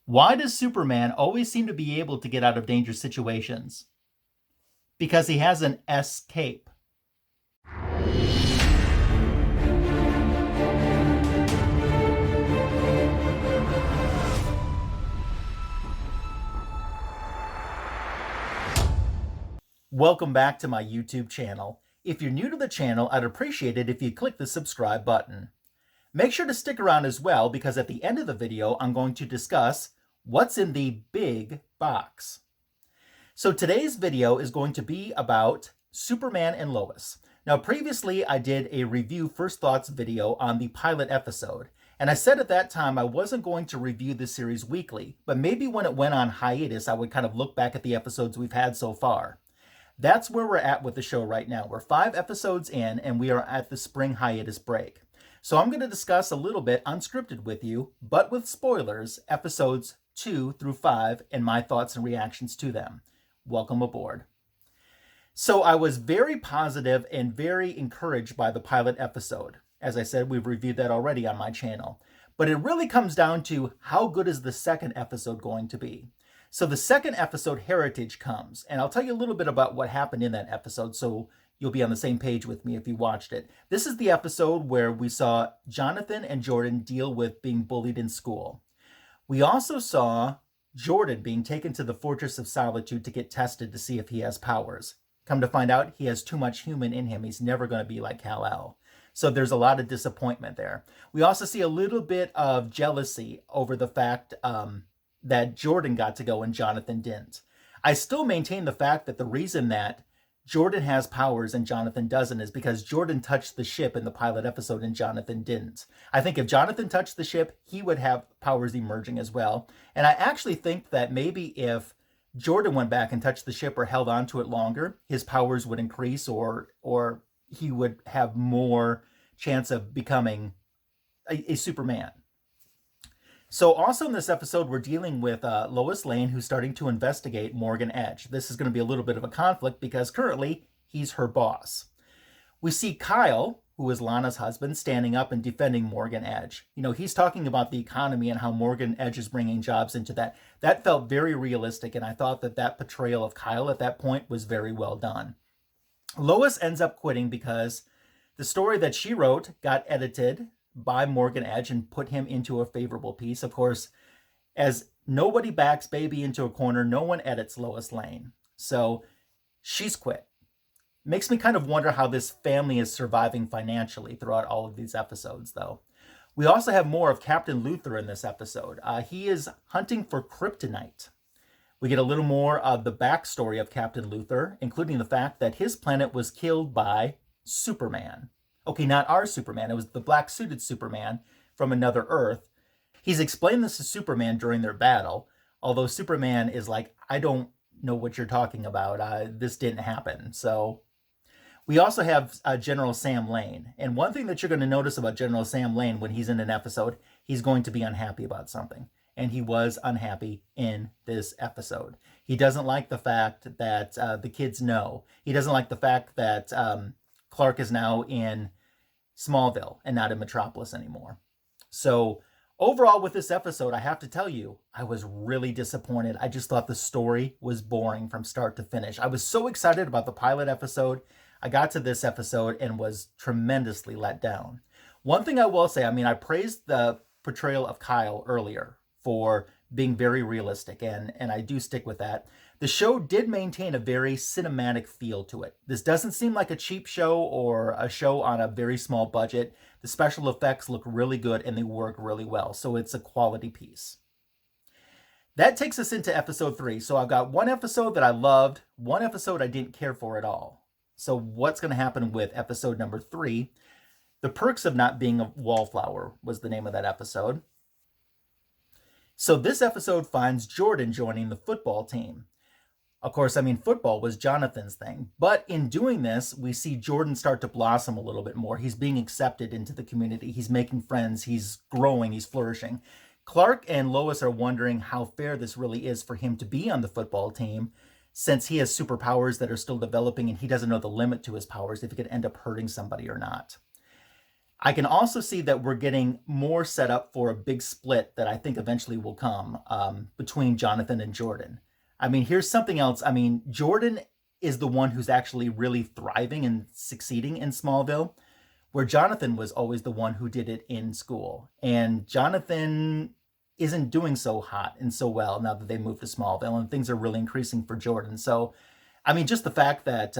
Why does Superman always seem to be able to get out of dangerous situations? Because he has an escape. Welcome back to my YouTube channel. If you're new to the channel, I'd appreciate it if you click the subscribe button. Make sure to stick around as well, because at the end of the video, I'm going to discuss what's in the big box. So today's video is going to be about Superman and Lois. Now, previously I did a review first thoughts video on the pilot episode, and I said at that time I wasn't going to review this series weekly, but maybe when it went on hiatus, I would kind of look back at the episodes we've had so far. That's where we're at with the show right now. We're 5 episodes in, and we are at the spring hiatus break. So I'm going to discuss a little bit unscripted with you, but with spoilers, episodes 2 through 5 and my thoughts and reactions to them. Welcome aboard. So I was very positive and very encouraged by the pilot episode. As I said, we've reviewed that already on my channel. But it really comes down to how good is the second episode going to be. So the second episode, Heritage, comes, and I'll tell you a little bit about what happened in that episode so you'll be on the same page with me if you watched it. This is the episode where we saw Jonathan and Jordan deal with being bullied in school. We also saw Jordan being taken to the Fortress of Solitude to get tested to see if he has powers. Come to find out, he has too much human in him. He's never going to be like Kal-El. So there's a lot of disappointment there. We also see a little bit of jealousy over the fact that Jordan got to go and Jonathan didn't. I still maintain the fact that the reason that Jordan has powers and Jonathan doesn't is because Jordan touched the ship in the pilot episode and Jonathan didn't. I think if Jonathan touched the ship, he would have powers emerging as well. And I actually think that maybe if Jordan went back and touched the ship or held on to it longer, his powers would increase, or he would have more chance of becoming a Superman. So also in this episode, we're dealing with Lois Lane, who's starting to investigate Morgan Edge. This is going to be a little bit of a conflict because currently he's her boss. We see Kyle, who is Lana's husband, standing up and defending Morgan Edge. You know, he's talking about the economy and how Morgan Edge is bringing jobs into that. That felt very realistic, and I thought that that portrayal of Kyle at that point was very well done. Lois ends up quitting because the story that she wrote got edited by Morgan Edge and put him into a favorable piece. Of course, as nobody backs baby into a corner, no one edits Lois Lane. So she's quit. Makes me kind of wonder how this family is surviving financially throughout all of these episodes, though. We also have more of Captain Luthor in this episode. He is hunting for kryptonite. We get a little more of the backstory of Captain Luthor, including the fact that his planet was killed by Superman. Okay, not our Superman. It was the black-suited Superman from another Earth. He's explained this to Superman during their battle, although Superman is like, I don't know what you're talking about. This didn't happen. So we also have General Sam Lane. And one thing that you're going to notice about General Sam Lane when he's in an episode, he's going to be unhappy about something. And he was unhappy in this episode. He doesn't like the fact that the kids know. He doesn't like the fact that Clark is now in Smallville and not in Metropolis anymore. So overall with this episode, I have to tell you, I was really disappointed. I just thought the story was boring from start to finish. I was so excited about the pilot episode. I got to this episode and was tremendously let down. One thing I will say, I praised the portrayal of Kyle earlier for being very realistic, and I do stick with that. The show did maintain a very cinematic feel to it. This doesn't seem like a cheap show or a show on a very small budget. The special effects look really good and they work really well, so it's a quality piece. That takes us into episode 3. So I've got one episode that I loved, one episode I didn't care for at all. So what's going to happen with episode number 3? The Perks of Not Being a Wallflower was the name of that episode. So this episode finds Jordan joining the football team. Of course, football was Jonathan's thing. But in doing this, we see Jordan start to blossom a little bit more. He's being accepted into the community. He's making friends. He's growing. He's flourishing. Clark and Lois are wondering how fair this really is for him to be on the football team, since he has superpowers that are still developing and he doesn't know the limit to his powers, if he could end up hurting somebody or not. I can also see that we're getting more set up for a big split that I think eventually will come between Jonathan and Jordan. I mean, here's something else. I mean, Jordan is the one who's actually really thriving and succeeding in Smallville, where Jonathan was always the one who did it in school. And Jonathan isn't doing so hot and so well now that they moved to Smallville, and things are really increasing for Jordan. So, I mean, just the fact that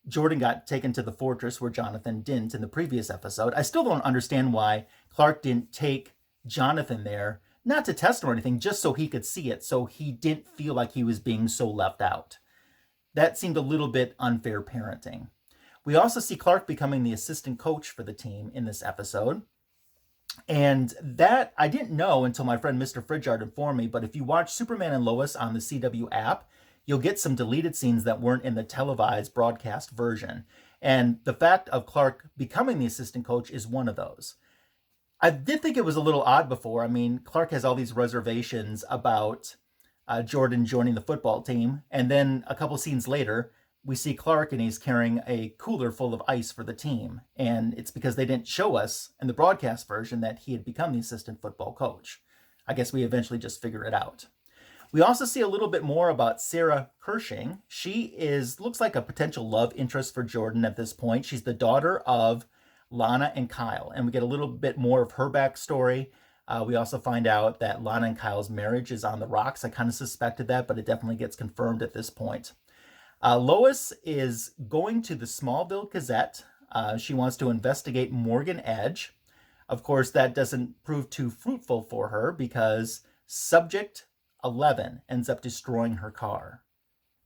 Jordan got taken to the fortress where Jonathan didn't in the previous episode, I still don't understand why Clark didn't take Jonathan there, not to test him or anything, just so he could see it, so he didn't feel like he was being so left out. That seemed a little bit unfair parenting. We also see Clark becoming the assistant coach for the team in this episode. And that I didn't know until my friend Mr. Fridgard informed me, but if you watch Superman and Lois on the CW app, you'll get some deleted scenes that weren't in the televised broadcast version. And the fact of Clark becoming the assistant coach is one of those. I did think it was a little odd before. I mean, Clark has all these reservations about Jordan joining the football team. And then a couple scenes later, we see Clark and he's carrying a cooler full of ice for the team. And it's because they didn't show us in the broadcast version that he had become the assistant football coach. I guess we eventually just figure it out. We also see a little bit more about Sarah Kershing. She looks like a potential love interest for Jordan at this point. She's the daughter of Lana and Kyle, and we get a little bit more of her backstory. We also find out that Lana and Kyle's marriage is on the rocks. I kind of suspected that, but it definitely gets confirmed at this point. Lois is going to the Smallville Gazette. She wants to investigate Morgan Edge. Of course, that doesn't prove too fruitful for her because Subject 11 ends up destroying her car.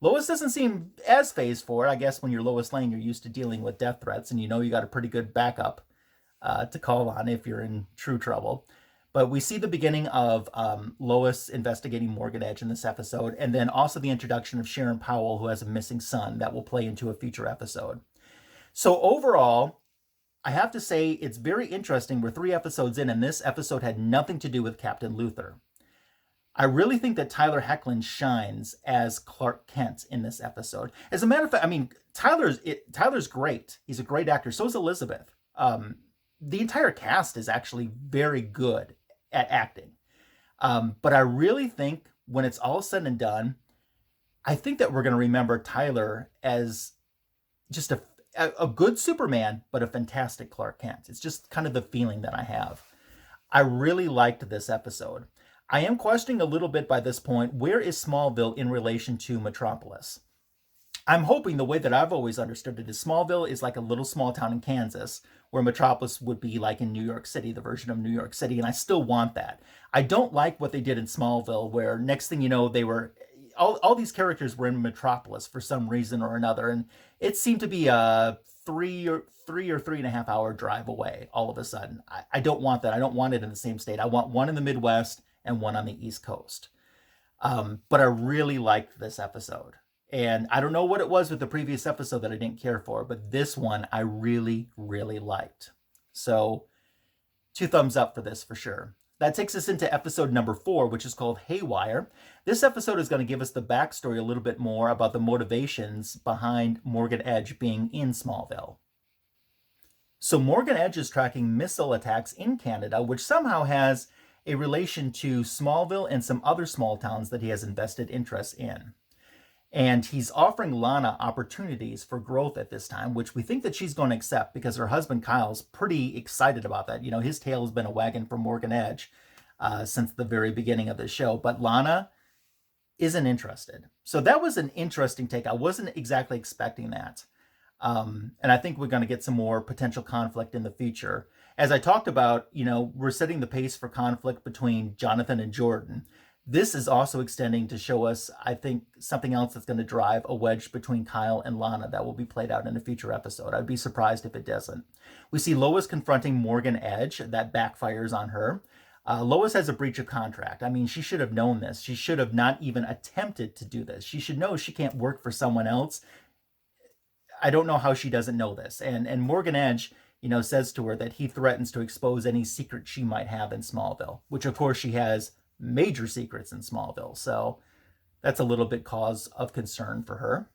Lois doesn't seem as phased for it. I guess when you're Lois Lane, you're used to dealing with death threats, and you know you got a pretty good backup to call on if you're in true trouble. But we see the beginning of Lois investigating Morgan Edge in this episode, and then also the introduction of Sharon Powell, who has a missing son that will play into a future episode. So overall, I have to say it's very interesting. We're 3 episodes in, and this episode had nothing to do with Captain Luthor. I really think that Tyler Hoechlin shines as Clark Kent in this episode. As a matter of fact, I mean, Tyler's great. He's a great actor. So is Elizabeth. The entire cast is actually very good at acting. But I really think when it's all said and done, I think that we're going to remember Tyler as just a good Superman, but a fantastic Clark Kent. It's just kind of the feeling that I have. I really liked this episode. I am questioning a little bit by this point, where is Smallville in relation to Metropolis? I'm hoping the way that I've always understood it is Smallville is like a little small town in Kansas, where Metropolis would be like in New York City, the version of New York City, and I still want that. I don't like what they did in Smallville, where next thing you know, they were all these characters were in Metropolis for some reason or another, and it seemed to be a 3.5 hour drive away all of a sudden. I don't want that. I don't want it in the same state. I want one in the Midwest and one on the East Coast. But I really liked this episode. And I don't know what it was with the previous episode that I didn't care for, but this one I really, really liked. So 2 thumbs up for this for sure. That takes us into episode number 4, which is called Haywire. This episode is going to give us the backstory a little bit more about the motivations behind Morgan Edge being in Smallville. So Morgan Edge is tracking missile attacks in Canada, which somehow has a relation to Smallville and some other small towns that he has invested interest in. And he's offering Lana opportunities for growth at this time, which we think that she's going to accept because her husband Kyle's pretty excited about that. You know, his tail has been a wagging for Morgan Edge since the very beginning of the show. But Lana isn't interested. So that was an interesting take. I wasn't exactly expecting that. And I think we're going to get some more potential conflict in the future. As I talked about, you know, we're setting the pace for conflict between Jonathan and Jordan. This is also extending to show us, I think, something else that's going to drive a wedge between Kyle and Lana that will be played out in a future episode. I'd be surprised if it doesn't. We see Lois confronting Morgan Edge. That backfires on her. Lois has a breach of contract. I mean, she should have known this. She should have not even attempted to do this. She should know she can't work for someone else. I don't know how she doesn't know this. And Morgan Edge, you know, says to her that he threatens to expose any secret she might have in Smallville, which of course she has major secrets in Smallville. So that's a little bit cause of concern for her.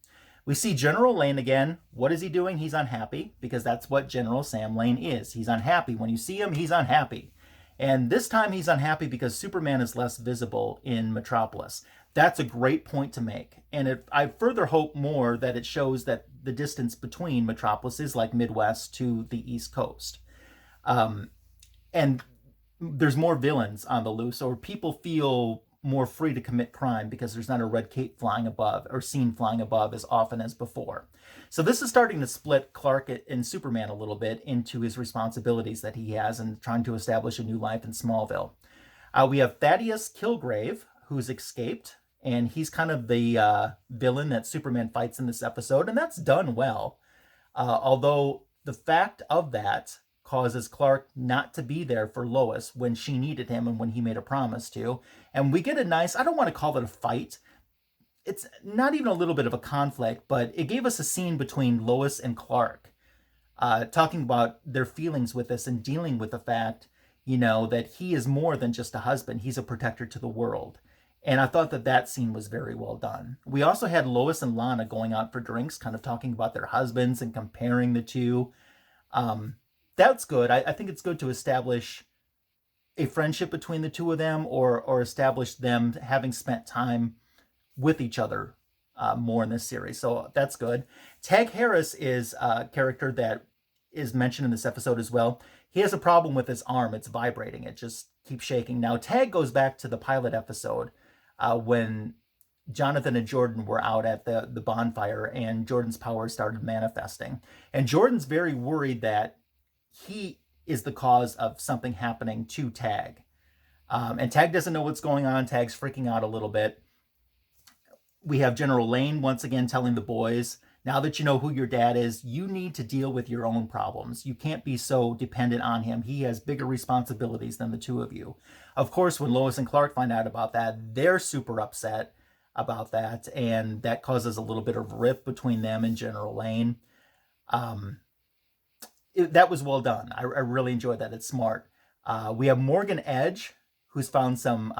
We see General Lane again. What is he doing? He's unhappy, because that's what General Sam Lane is. He's unhappy. When you see him, he's unhappy. And this time he's unhappy because Superman is less visible in Metropolis. That's a great point to make. And I further hope more that it shows that the distance between Metropolis is like Midwest to the East Coast. And there's more villains on the loose, or people feel more free to commit crime because there's not a red cape flying above or seen flying above as often as before. So this is starting to split Clark and Superman a little bit into his responsibilities that he has and trying to establish a new life in Smallville. We have Thaddeus Kilgrave, who's escaped, and he's kind of the villain that Superman fights in this episode, and that's done well. Although the fact of that causes Clark not to be there for Lois when she needed him and when he made a promise to. And we get a nice, I don't want to call it a fight. It's not even a little bit of a conflict, but it gave us a scene between Lois and Clark, talking about their feelings with this and dealing with the fact, that he is more than just a husband. He's a protector to the world. And I thought that scene was very well done. We also had Lois and Lana going out for drinks, kind of talking about their husbands and comparing the two. That's good. I think it's good to establish a friendship between the two of them, or establish them having spent time with each other more in this series. So that's good. Tag Harris is a character that is mentioned in this episode as well. He has a problem with his arm. It's vibrating. It just keeps shaking. Now, Tag goes back to the pilot episode when Jonathan and Jordan were out at the bonfire and Jordan's powers started manifesting. And Jordan's very worried that he is the cause of something happening to Tag. And Tag doesn't know what's going on. Tag's freaking out a little bit. We have General Lane once again telling the boys, now that you know who your dad is, you need to deal with your own problems. You can't be so dependent on him. He has bigger responsibilities than the two of you. Of course, when Lois and Clark find out about that, they're super upset about that. And that causes a little bit of rift between them and General Lane. That was well done. I really enjoyed that. It's smart. We have Morgan Edge, who's found some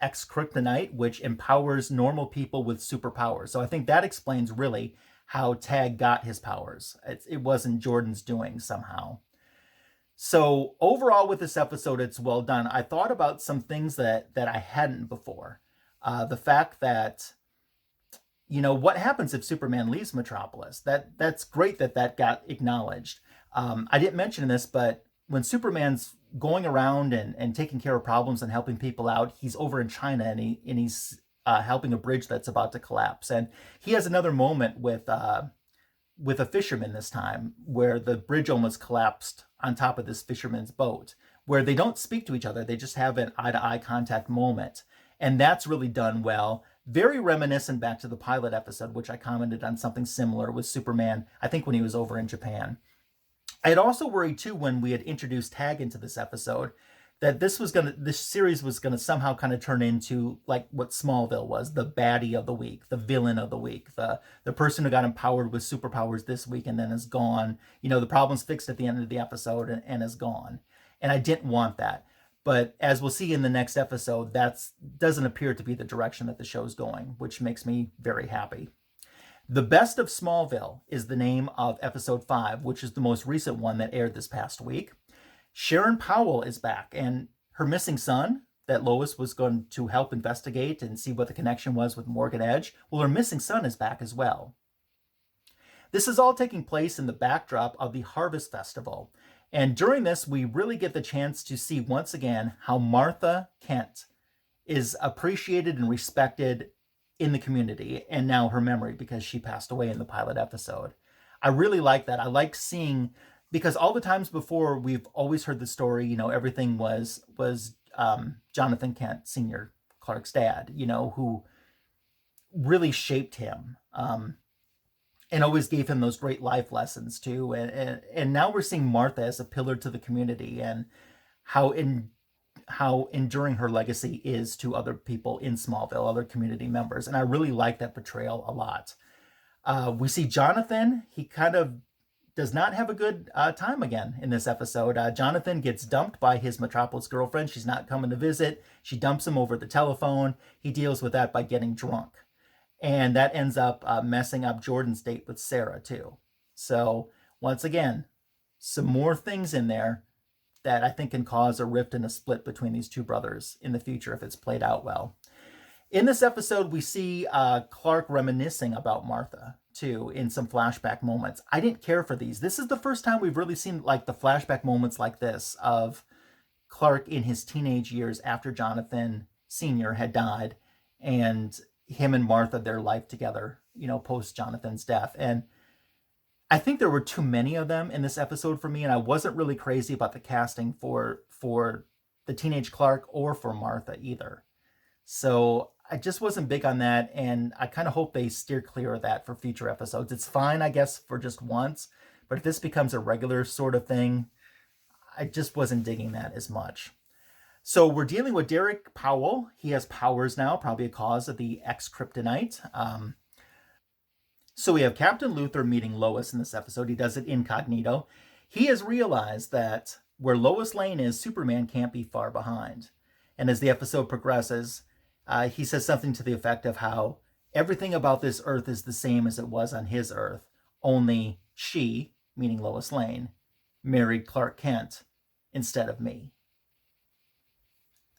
X-kryptonite, which empowers normal people with superpowers. So I think that explains really how Tag got his powers. It wasn't Jordan's doing somehow. So overall with this episode, it's well done. I thought about some things that I hadn't before. The fact that, what happens if Superman leaves Metropolis? That's great that got acknowledged. I didn't mention this, but when Superman's going around and taking care of problems and helping people out, he's over in China and he's helping a bridge that's about to collapse. And he has another moment with a fisherman this time where the bridge almost collapsed on top of this fisherman's boat, where they don't speak to each other. They just have an eye-to-eye contact moment. And that's really done well. Very reminiscent back to the pilot episode, which I commented on something similar with Superman, I think when he was over in Japan. I had also worried too when we had introduced Tag into this episode that this series was gonna somehow kind of turn into like what Smallville was, the baddie of the week, the villain of the week, the person who got empowered with superpowers this week and then is gone. The problem's fixed at the end of the episode and is gone. And I didn't want that. But as we'll see in the next episode, that doesn't appear to be the direction that the show's going, which makes me very happy. The Best of Smallville is the name of episode 5, which is the most recent one that aired this past week. Sharon Powell is back, and her missing son that Lois was going to help investigate and see what the connection was with Morgan Edge, well, her missing son is back as well. This is all taking place in the backdrop of the Harvest Festival, and during this, we really get the chance to see once again how Martha Kent is appreciated and respected in the community, and now her memory because she passed away in the pilot episode. I really like that. I like seeing, because all the times before we've always heard the story, everything was Jonathan Kent Sr., Clark's dad, who really shaped him and always gave him those great life lessons too. And now we're seeing Martha as a pillar to the community and how enduring her legacy is to other people in Smallville, other community members. And I really like that portrayal a lot. We see Jonathan. He kind of does not have a good time again in this episode. Jonathan gets dumped by his Metropolis girlfriend. She's not coming to visit. She dumps him over the telephone. He deals with that by getting drunk. And that ends up messing up Jordan's date with Sarah, too. So, once again, some more things in there that I think can cause a rift and a split between these two brothers in the future if it's played out well. In this episode, we see Clark reminiscing about Martha, too, in some flashback moments. I didn't care for these. This is the first time we've really seen like the flashback moments like this of Clark in his teenage years after Jonathan Sr. had died, and him and Martha, their life together, post Jonathan's death. And I think there were too many of them in this episode for me, and I wasn't really crazy about the casting for the teenage Clark or for Martha either. So I just wasn't big on that, and I kind of hope they steer clear of that for future episodes. It's fine, I guess, for just once, but if this becomes a regular sort of thing, I just wasn't digging that as much. So we're dealing with Derek Powell. He has powers now, probably a cause of the X-Kryptonite. So we have Captain Luther meeting Lois in this episode. He does it incognito. He has realized that where Lois Lane is, Superman can't be far behind. And as the episode progresses, he says something to the effect of how everything about this Earth is the same as it was on his Earth, only she, meaning Lois Lane, married Clark Kent instead of me.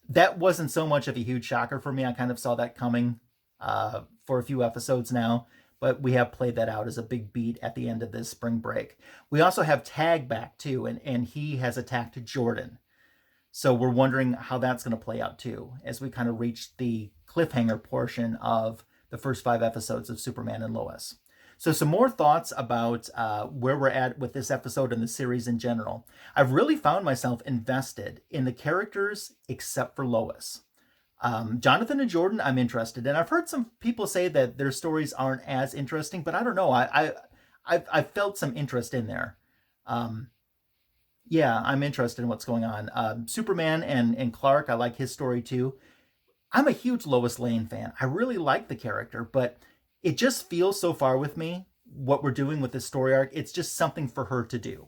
That wasn't so much of a huge shocker for me. I kind of saw that coming for a few episodes now, but we have played that out as a big beat at the end of this spring break. We also have Tag back too, and he has attacked Jordan. So we're wondering how that's going to play out too, as we kind of reach the cliffhanger portion of the first 5 episodes of Superman and Lois. So some more thoughts about where we're at with this episode and the series in general. I've really found myself invested in the characters except for Lois. Jonathan and Jordan, I'm interested in. I've heard some people say that their stories aren't as interesting, but I don't know. I've felt some interest in there. Yeah, I'm interested in what's going on. Superman and Clark, I like his story too. I'm a huge Lois Lane fan. I really like the character, but it just feels so far with me, what we're doing with this story arc. It's just something for her to do.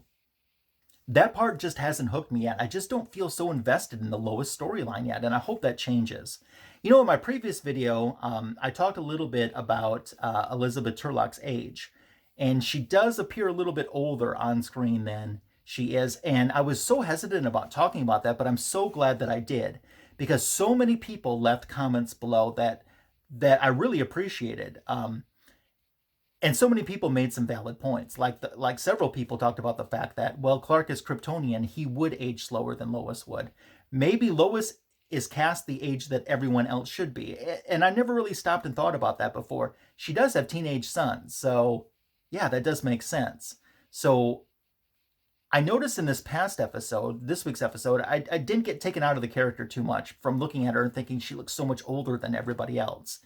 That part just hasn't hooked me yet. I just don't feel so invested in the Lois storyline yet, and I hope that changes. In my previous video, I talked a little bit about Elizabeth Turlock's age, and she does appear a little bit older on screen than she is, and I was so hesitant about talking about that, but I'm so glad that I did, because so many people left comments below that I really appreciated. And so many people made some valid points. Like several people talked about the fact that, well, Clark is Kryptonian. He would age slower than Lois would. Maybe Lois is cast the age that everyone else should be. And I never really stopped and thought about that before. She does have teenage sons. So yeah, that does make sense. So I noticed in this past episode, this week's episode, I didn't get taken out of the character too much from looking at her and thinking she looks so much older than everybody else.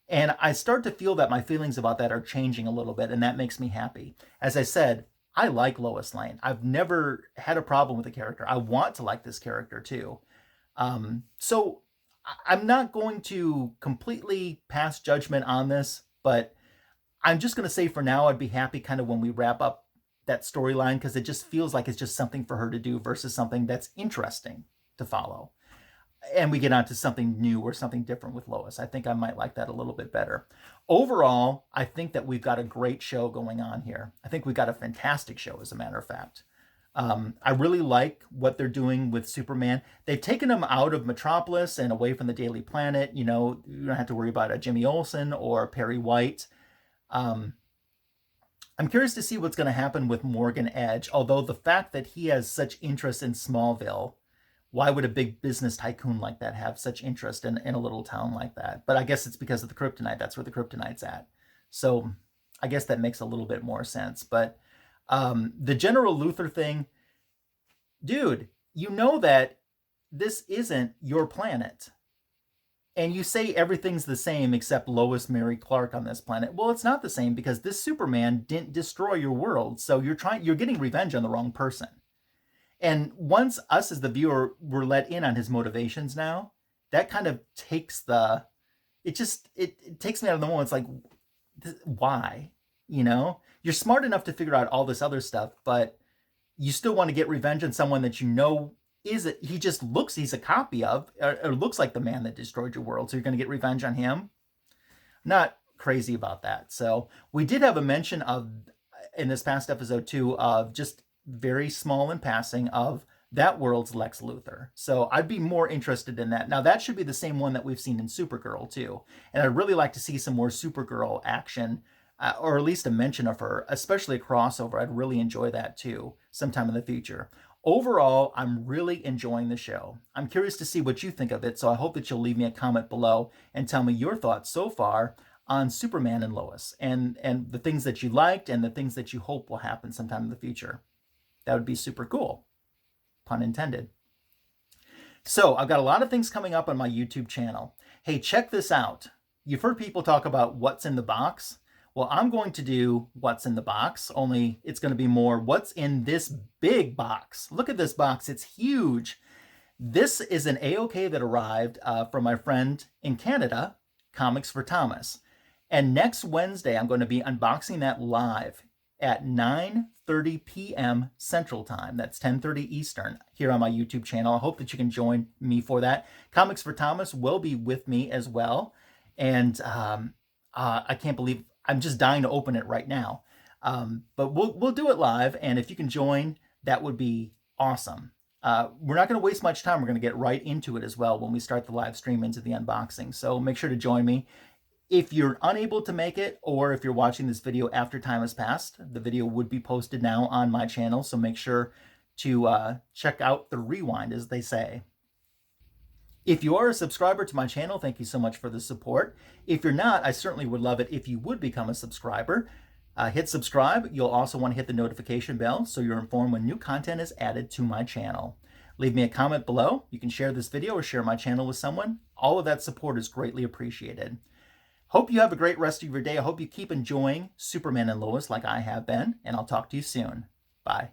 And I start to feel that my feelings about that are changing a little bit, and that makes me happy. As I said, I like Lois Lane. I've never had a problem with the character. I want to like this character too. So I'm not going to completely pass judgment on this, but I'm just going to say for now, I'd be happy kind of when we wrap up that storyline, because it just feels like it's just something for her to do versus something that's interesting to follow. And we get on to something new or something different with Lois. I think I might like that a little bit better. Overall, I think that we've got a great show going on here. I think we've got a fantastic show, as a matter of fact. I really like what they're doing with Superman. They've taken him out of Metropolis and away from the Daily Planet. You don't have to worry about a Jimmy Olsen or Perry White. I'm curious to see what's going to happen with Morgan Edge, although the fact that he has such interest in Smallville, why would a big business tycoon like that have such interest in a little town like that? But I guess it's because of the kryptonite. That's where the kryptonite's at. So I guess that makes a little bit more sense. But the General Luthor thing, dude, you know that this isn't your planet. And you say everything's the same except Lois married Clark on this planet. Well, it's not the same, because this Superman didn't destroy your world. So you're getting revenge on the wrong person. And once us as the viewer were let in on his motivations now, that kind of takes it takes me out of the moment. It's like, why? You're smart enough to figure out all this other stuff, but you still want to get revenge on someone that he's a copy of, or looks like the man that destroyed your world. So you're going to get revenge on him? Not crazy about that. So we did have a mention of, in this past episode too, of just very small in passing of that world's Lex Luthor. So I'd be more interested in that. Now that should be the same one that we've seen in Supergirl too. And I'd really like to see some more Supergirl action, or at least a mention of her, especially a crossover. I'd really enjoy that too sometime in the future. Overall, I'm really enjoying the show. I'm curious to see what you think of it, so I hope that you'll leave me a comment below and tell me your thoughts so far on Superman and Lois, and the things that you liked and the things that you hope will happen sometime in the future. That would be super cool. Pun intended. So I've got a lot of things coming up on my YouTube channel. Hey, check this out. You've heard people talk about what's in the box. Well, I'm going to do what's in the box, only it's going to be more what's in this big box. Look at this box. It's huge. This is an AOK that arrived from my friend in Canada, Comics for Thomas. And next Wednesday, I'm going to be unboxing that live at 9:30 p.m. Central Time. That's 10:30 Eastern here on my YouTube channel. I hope that you can join me for that. Comics for Thomas will be with me as well. And I can't believe I'm just dying to open it right now. But we'll do it live. And if you can join, that would be awesome. We're not going to waste much time. We're going to get right into it as well when we start the live stream into the unboxing. So make sure to join me. If you're unable to make it, or if you're watching this video after time has passed, the video would be posted now on my channel. So make sure to check out the rewind, as they say. If you are a subscriber to my channel, thank you so much for the support. If you're not, I certainly would love it if you would become a subscriber. Hit subscribe. You'll also want to hit the notification bell so you're informed when new content is added to my channel. Leave me a comment below. You can share this video or share my channel with someone. All of that support is greatly appreciated. Hope you have a great rest of your day. I hope you keep enjoying Superman and Lois like I have been, and I'll talk to you soon. Bye.